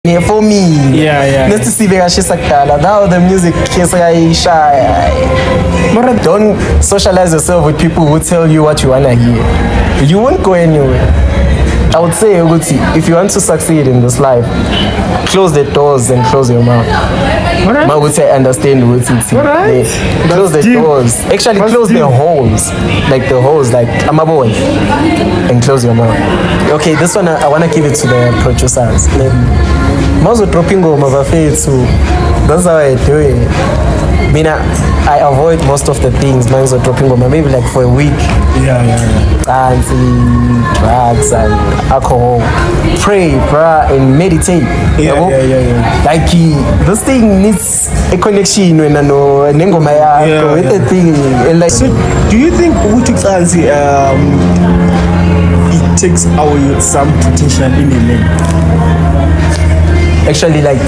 Yeah, for me. Yeah. Let's see the Sakala. Now the music shy. But don't socialize yourself with people who tell you what you wanna hear. You won't go anywhere. I would say, if you want to succeed in this life, close the doors and close your mouth. Alright. I would say understand what it's. Alright. Close the deep. doors. Actually, That's close deep. the holes. Like I'm a boy. And close your mouth. Okay, this one I wanna give it to the producers. Most of dropping over so that's how I do it. I avoid most of the things. Mine's are dropping over maybe like for a week. Yeah. Dancing, drugs and alcohol. Pray, bruh, and meditate. Yeah. Like this thing needs a connection when I know with the thing. And like, So, do you think it takes away some potential in a man? actually, like,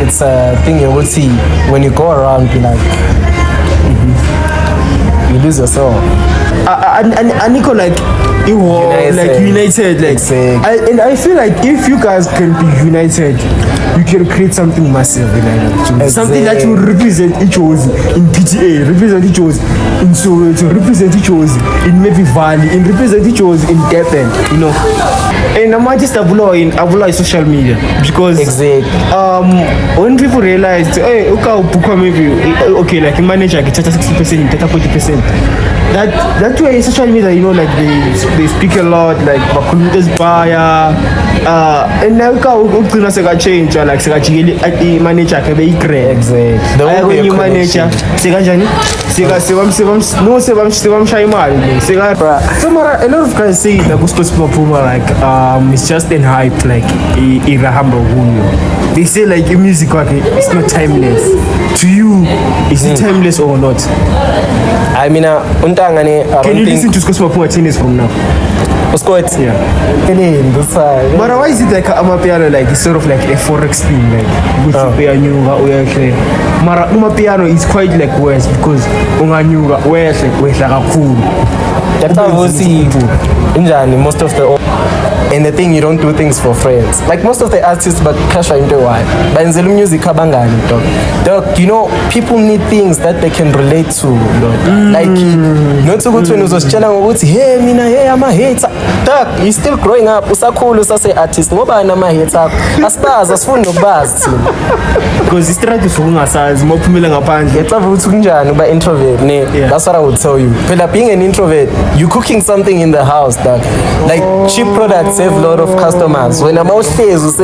it's a thing you would see when you go around, like, you lose yourself. And Nico, like, you were like united, like, exactly. I feel like if you guys can be united, you can create something massive, like, something that will represent each other in PTA, represent each other in Soweto, represent each other in maybe Valley, and represent each other in Durban, you know. And I'm just Abula is social media because when people realize, hey, okay, maybe okay, like manager get 60%, 40%. That way social media, you know, like they speak a lot, like communities buyer, and now we change, like the manager can be great. Exactly. The way you manager, so a lot of guys say that Sports Puma like it's just an hype, like they say like music it's not timeless. To you, is it timeless or not? I mean, can you listen to Sports Puma 10 years from now? Yeah. But why is it like Amapiano, like it's sort of like a forex thing, like which Mara Piano is quite like worse because Unganyuga where's like a cool. That's how we see most of the. And the thing, you don't do things for friends. Like most of the artists, but cash into why. But in the music, dog, you know, people need things that they can relate to. Like, not so good when you was telling hey, I'm a hater. Dog, you're still growing up. Usakulu, usase artist. Ngoba I'm a hater. As far as phone no buzz. Because it's trying to phone us as more familiar upon. It's a introvert. That's what I would tell you. But being an introvert, you cooking something in the house, dog. Like cheap products save a lot of customers. When I'm out there,